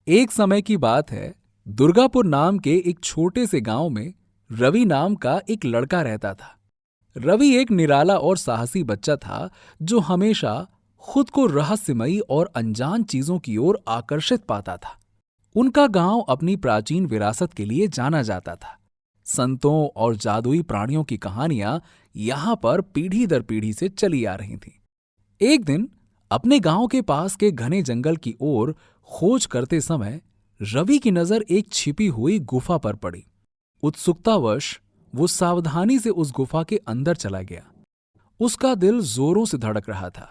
एक समय की बात है। दुर्गापुर नाम के एक छोटे से गांव में रवि नाम का एक लड़का रहता था। रवि एक निराला और साहसी बच्चा था जो हमेशा खुद को रहस्यमयी और अनजान चीजों की ओर आकर्षित पाता था। उनका गांव अपनी प्राचीन विरासत के लिए जाना जाता था। संतों और जादुई प्राणियों की कहानियां यहां पर पीढ़ी दर पीढ़ी से चली आ रही थीं। एक दिन अपने गांव के पास के घने जंगल की ओर खोज करते समय रवि की नजर एक छिपी हुई गुफा पर पड़ी। उत्सुकतावश वो सावधानी से उस गुफा के अंदर चला गया। उसका दिल जोरों से धड़क रहा था,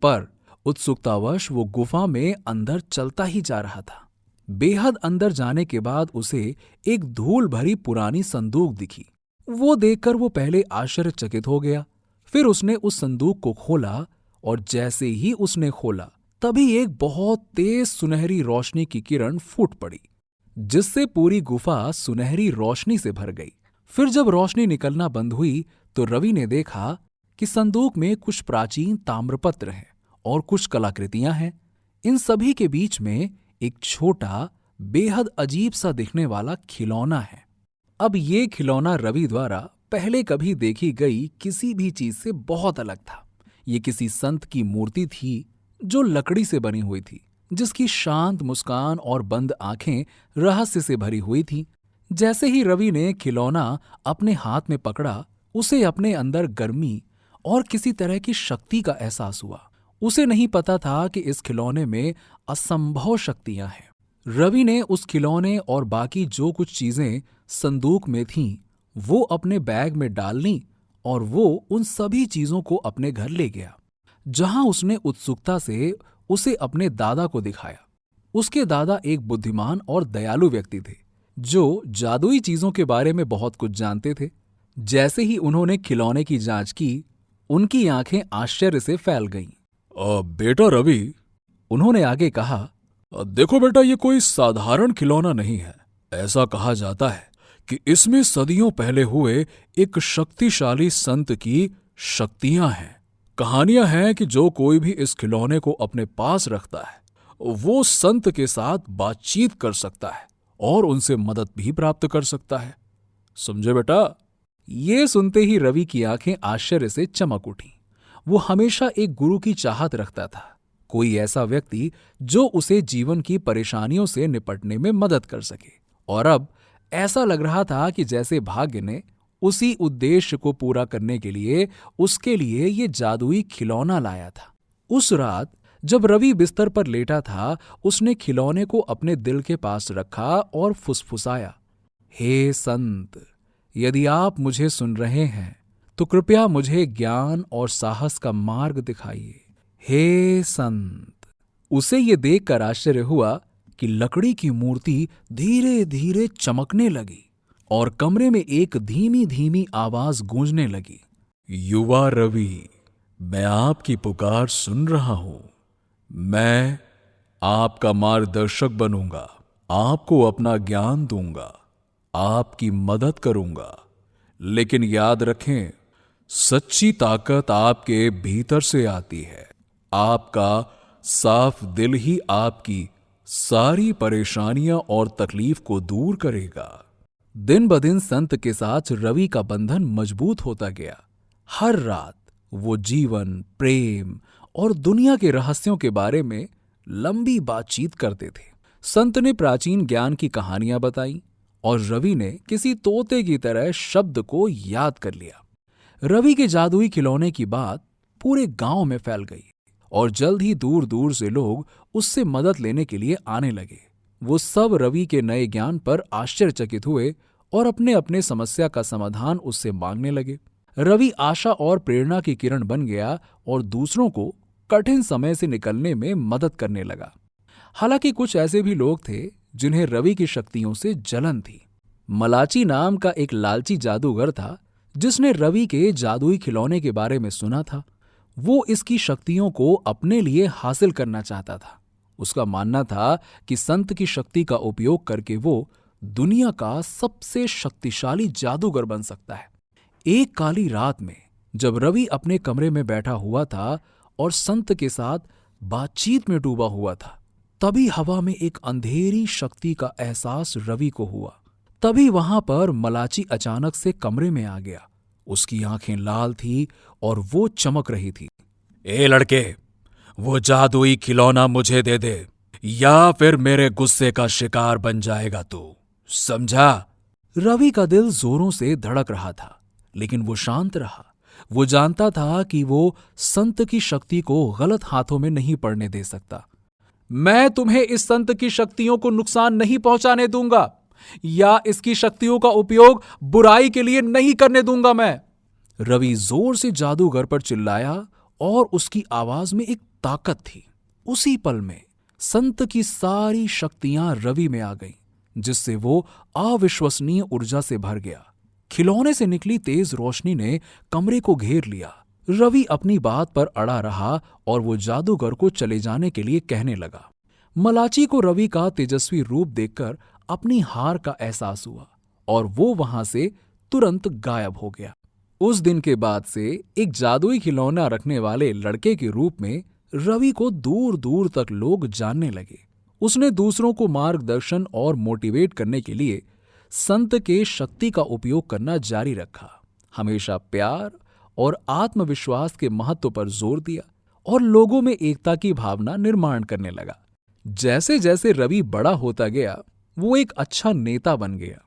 पर उत्सुकतावश वो गुफा में अंदर चलता ही जा रहा था। बेहद अंदर जाने के बाद उसे एक धूल भरी पुरानी संदूक दिखी। वो देखकर वो पहले आश्चर्यचकित हो गया। फिर उसने उस संदूक को खोला और जैसे ही उसने खोला तभी एक बहुत तेज सुनहरी रोशनी की किरण फूट पड़ी, जिससे पूरी गुफा सुनहरी रोशनी से भर गई। फिर जब रोशनी निकलना बंद हुई तो रवि ने देखा कि संदूक में कुछ प्राचीन ताम्रपत्र हैं और कुछ कलाकृतियां हैं। इन सभी के बीच में एक छोटा, बेहद अजीब सा दिखने वाला खिलौना है। अब ये खिलौना रवि द्वारा पहले कभी देखी गई किसी भी चीज से बहुत अलग था। ये किसी संत की मूर्ति थी जो लकड़ी से बनी हुई थी, जिसकी शांत मुस्कान और बंद आंखें रहस्य से भरी हुई थीं। जैसे ही रवि ने खिलौना अपने हाथ में पकड़ा, उसे अपने अंदर गर्मी और किसी तरह की शक्ति का एहसास हुआ। उसे नहीं पता था कि इस खिलौने में असंभव शक्तियां हैं। रवि ने उस खिलौने और बाकी जो कुछ चीजें संदूक में थीं, वो अपने बैग में डाल लीं और वो उन सभी चीजों को अपने घर ले गया, जहां उसने उत्सुकता से उसे अपने दादा को दिखाया। उसके दादा एक बुद्धिमान और दयालु व्यक्ति थे, जो जादुई चीजों के बारे में बहुत कुछ जानते थे। जैसे ही उन्होंने खिलौने की जांच की, उनकी आंखें आश्चर्य से फैल गईं। बेटा रवि, उन्होंने आगे कहा, देखो बेटा, ये कोई साधारण खिलौना नहीं है। ऐसा कहा जाता है कि इसमें सदियों पहले हुए एक शक्तिशाली संत की शक्तियां हैं। कहानियां हैं कि जो कोई भी इस खिलौने को अपने पास रखता है, वो संत के साथ बातचीत कर सकता है और उनसे मदद भी प्राप्त कर सकता है। समझे बेटा? ये सुनते ही रवि की आंखें आश्चर्य से चमक उठी। वो हमेशा एक गुरु की चाहत रखता था, कोई ऐसा व्यक्ति जो उसे जीवन की परेशानियों से निपटने में मदद कर सके। और अब ऐसा लग रहा था कि जैसे भाग्य ने उसी उद्देश्य को पूरा करने के लिए उसके लिए ये जादुई खिलौना लाया था। उस रात जब रवि बिस्तर पर लेटा था, उसने खिलौने को अपने दिल के पास रखा और फुसफुसाया, हे संत, यदि आप मुझे सुन रहे हैं तो कृपया मुझे ज्ञान और साहस का मार्ग दिखाइए। हे संत। उसे ये देखकर आश्चर्य हुआ कि लकड़ी की मूर्ति धीरे धीरे चमकने लगी और कमरे में एक धीमी धीमी आवाज गूंजने लगी, युवा रवि, मैं आपकी पुकार सुन रहा हूं। मैं आपका मार्गदर्शक बनूंगा, आपको अपना ज्ञान दूंगा, आपकी मदद करूंगा। लेकिन याद रखें, सच्ची ताकत आपके भीतर से आती है। आपका साफ दिल ही आपकी सारी परेशानियां और तकलीफ को दूर करेगा। दिन ब दिन संत के साथ रवि का बंधन मजबूत होता गया। हर रात वो जीवन, प्रेम और दुनिया के रहस्यों के बारे में लंबी बातचीत करते थे। संत ने प्राचीन ज्ञान की कहानियां बताई और रवि ने किसी तोते की तरह शब्द को याद कर लिया। रवि के जादुई खिलौने की बात पूरे गांव में फैल गई और जल्द ही दूर दूर से लोग उससे मदद लेने के लिए आने लगे। वो सब रवि के नए ज्ञान पर आश्चर्यचकित हुए और अपने अपने समस्या का समाधान उससे मांगने लगे। रवि आशा और प्रेरणा की किरण बन गया और दूसरों को कठिन समय से निकलने में मदद करने लगा। हालांकि कुछ ऐसे भी लोग थे जिन्हें रवि की शक्तियों से जलन थी। मलाची नाम का एक लालची जादूगर था जिसने रवि के जादुई खिलौने के बारे में सुना था। वो इसकी शक्तियों को अपने लिए हासिल करना चाहता था। उसका मानना था कि संत की शक्ति का उपयोग करके वो दुनिया का सबसे शक्तिशाली जादूगर बन सकता है। एक काली रात में जब रवि अपने कमरे में बैठा हुआ था और संत के साथ बातचीत में डूबा हुआ था, तभी हवा में एक अंधेरी शक्ति का एहसास रवि को हुआ। तभी वहां पर मलाची अचानक से कमरे में आ गया। उसकी आंखें लाल थी और वो चमक रही थी। ए लड़के, वो जादुई खिलौना मुझे दे दे, या फिर मेरे गुस्से का शिकार बन जाएगा तू, समझा? रवि का दिल जोरों से धड़क रहा था, लेकिन वो शांत रहा। वो जानता था कि वो संत की शक्ति को गलत हाथों में नहीं पड़ने दे सकता। मैं तुम्हें इस संत की शक्तियों को नुकसान नहीं पहुंचाने दूंगा, या इसकी शक्तियों का उपयोग बुराई के लिए नहीं करने दूंगा मैं। रवि जोर से जादूगर पर चिल्लाया और उसकी आवाज में एक ताकत थी। उसी पल में संत की सारी शक्तियां रवि में आ गईं, जिससे वो अविश्वसनीय ऊर्जा से भर गया। खिलौने से निकली तेज रोशनी ने कमरे को घेर लिया। रवि अपनी बात पर अड़ा रहा और वो जादूगर को चले जाने के लिए कहने लगा। मलाची को रवि का तेजस्वी रूप देखकर अपनी हार का एहसास हुआ और वो वहां से तुरंत गायब हो गया। उस दिन के बाद से एक जादुई खिलौना रखने वाले लड़के के रूप में रवि को दूर दूर तक लोग जानने लगे। उसने दूसरों को मार्गदर्शन और मोटिवेट करने के लिए संत के शक्ति का उपयोग करना जारी रखा। हमेशा प्यार और आत्मविश्वास के महत्व पर जोर दिया और लोगों में एकता की भावना निर्माण करने लगा। जैसे जैसे रवि बड़ा होता गया, वो एक अच्छा नेता बन गया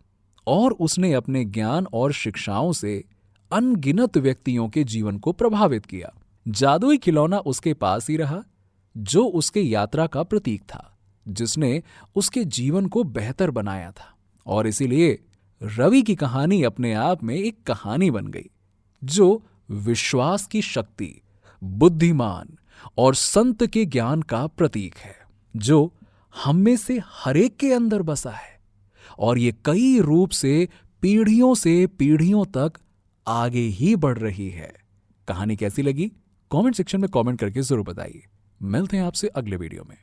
और उसने अपने ज्ञान और शिक्षाओं से अनगिनत व्यक्तियों के जीवन को प्रभावित किया। जादुई खिलौना उसके पास ही रहा, जो उसके यात्रा का प्रतीक था, जिसने उसके जीवन को बेहतर बनाया था। और इसीलिए रवि की कहानी अपने आप में एक कहानी बन गई, जो विश्वास की शक्ति, बुद्धिमान और संत के ज्ञान का प्रतीक है, जो हम में से हरेक के अंदर बसा है और ये कई रूप से पीढ़ियों तक आगे ही बढ़ रही है। कहानी कैसी लगी? कमेंट सेक्शन में कमेंट करके जरूर बताइए। मिलते हैं आपसे अगले वीडियो में।